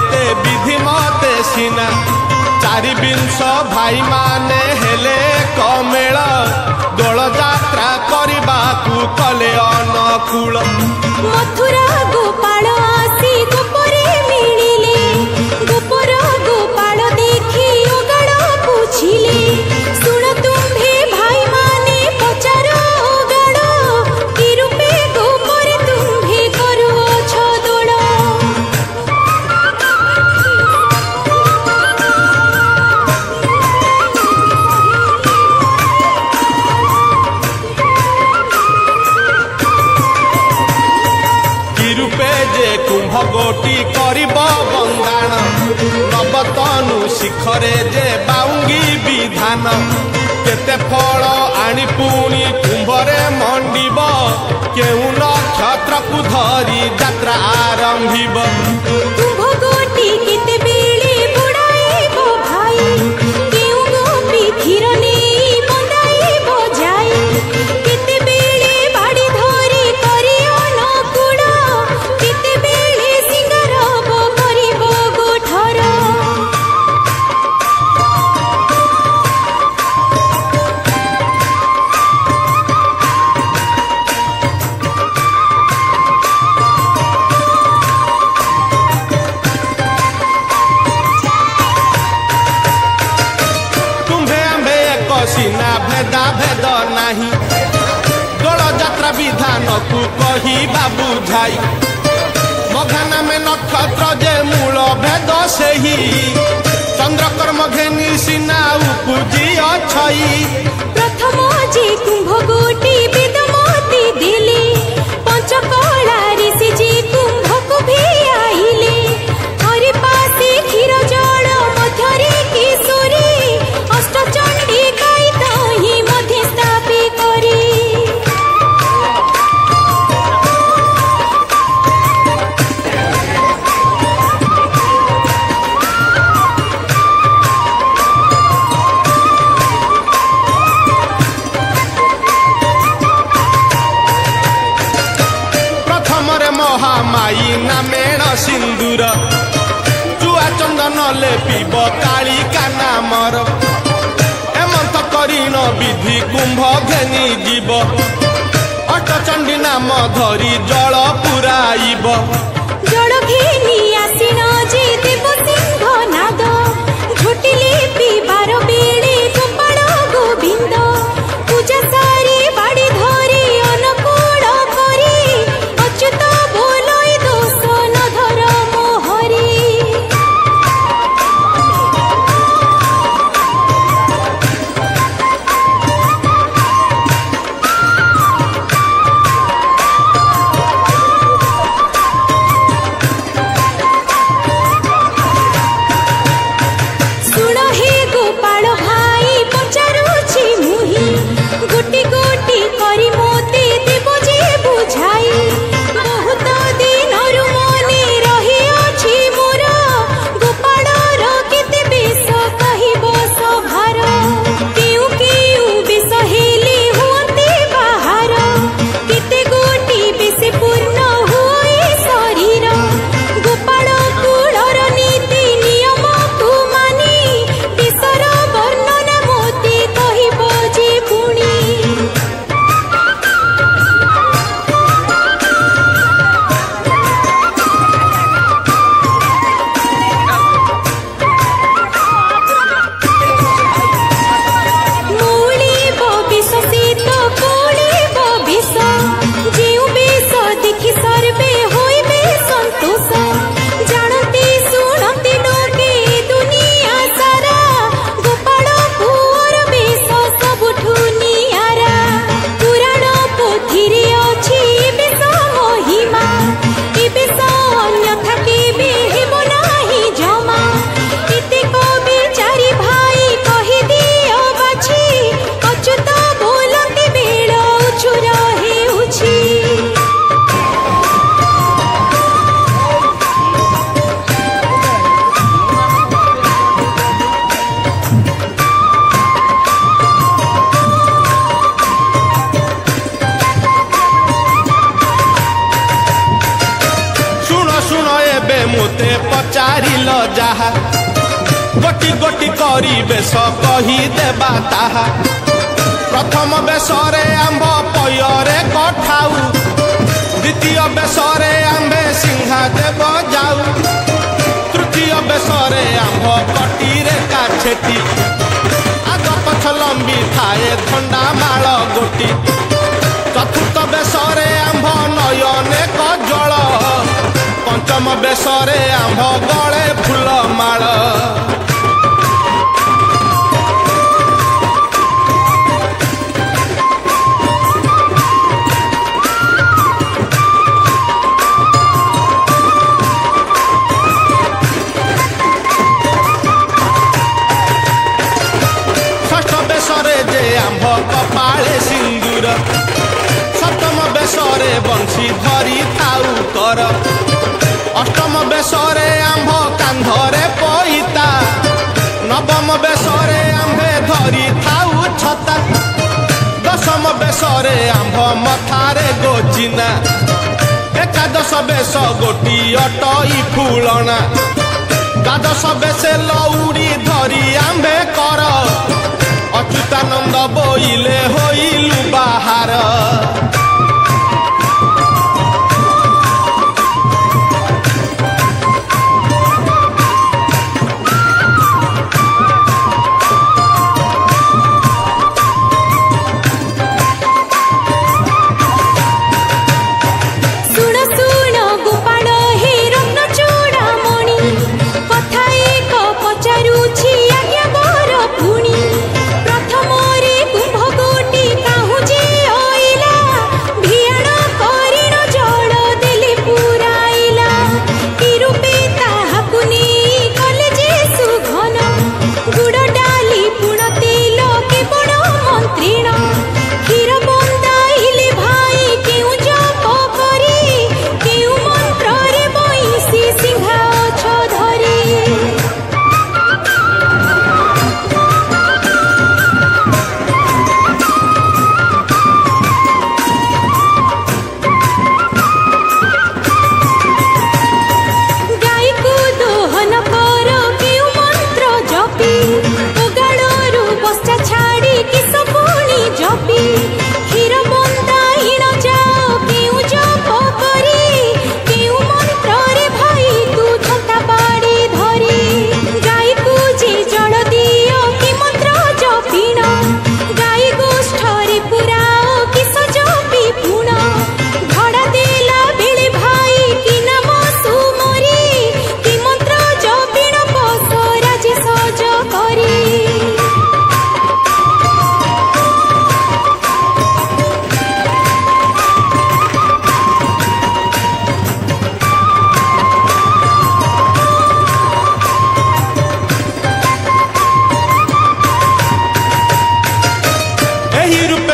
एते विधि मते सिना चारि बिंश भाई माने हेले कमेल दोल यात्रा करबाकू कले अनुकूल मथुरा गोपाल आसी गोपरे मिलिले गोपर गोपाल देखी ओगड़ पूछिले सुन तुम्भे भाई माने पचारो ओगड़ कि रूपे गोपर तुम्भे करुओ छ दोड़ कुंभगोटी करिब बंगाण नवतनु शिखरे जे बाउंगी विधान केते फल आनी पुणी कुंभरे मंडिब केउ नक्षत्र को धरी यात्रा आरंभिब कुंभगोटी केते बेले बुड़ाइब भाई केउ गोपी धीर नेई बंदाइब जाई केते बेले बाड़ी धरी करी अनुकूल केते बेले सिंगारब करिब गोठर सीना भेदा भेद नाही दोल यात्रा विधान को कही बाबू झाई मघाना में नक्षत्र जे मूल भेद सेही चंद्रकर्म घेनी सीना उपजी अछई प्रथम जे कुंभगोटी वेदमती दिले पंचकला ऋषि जे कुंभ को भी आइले हरि पासे क्षीर जल मध्यरे किशोरी अष्टचंडी गाई तही मध्य स्थापित करी महामाई नामेण सिंदूर चुआ चंदन लेपिब कालिका नामर एमंत करीन विधि कुंभ घेनी जीव अटचंडी नाम धरी जल पुराइब जल घेनी आसीन जे देव सिंह नाद झोटिले पिबार बेले गोपाल गोविंद पूजा सारी बाड़ी धरी अनुकूल करी अच्युत बोलई दोष न धर मोहरी पचारिल जाहा गोटी गोटी करी बेश कही देबा ताहा प्रथम बेशरे आंब पयरे कठाऊ द्वितीय बेशरे आंबे सिंहा देव जाऊ तृतीय बेशरे आंब कटीरे काछेटी आग पछ लंबी थाए थंडा माल गोटी चतुर्थ बेशरे आंब नयने कजल पंचम बेशरे आंब गले फूल माल कपाले सिंदूर सप्तम बेशरे बंशी धरी थाऊ कर अष्टम बेशरे आंभ कांधरे पईता नवम बेशरे आंभे धरी थाऊ छता दशम बेशरे आंभ मथारे गोचिना एकादश बेश गोटी अटई फूलना द्वादश बेशे लौड़ी धरी आंभे कर अच्युतानंद बोइले होइलु बाहार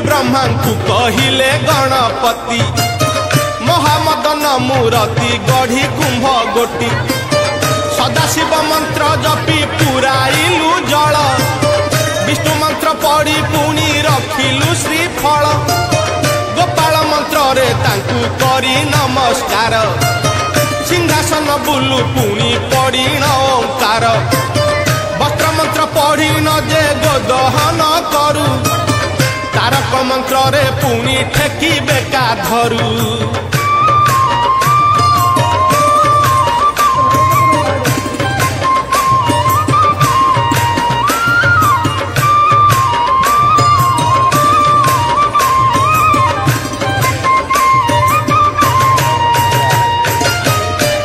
ब्रह्मांकु कहिले गणपति महामदन मूरति गढ़ी कुंभ गोटी सदाशिव मंत्र जपी पुराइलु जल विष्णु मंत्र पढ़ी पुणी रखिलु श्रीफल गोपाल मंत्र रे तांकु करी नमस्कार सिंहासन बुलु पुणी पढ़ी ओंकार वस्त्र मंत्र पढ़ी न जे गोदहन करू तारक मंत्र रे पुणी ठेकी बेका धरू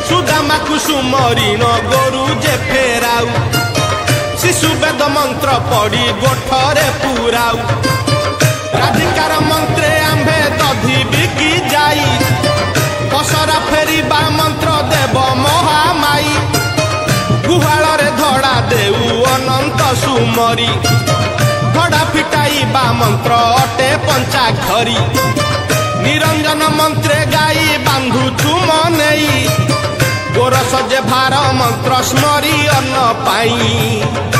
सुदामा कुसुमरी न गोरु जे फेराऊ शिशु वेद मंत्र पढ़ी गोठरे पुराऊ राधिकार मंत्रे आंबे दधी बिकी जाई पसरा फेरिबा मंत्र देव महामाई गुहाल रे धड़ा देऊ अनंत सुमरी धड़ा फिटाइबा मंत्र अटे पंचाक्षरी निरंजन मंत्रे गाई बांधु तुम नेई गोरस जे भार मंत्र स्मरी अन्न पाई।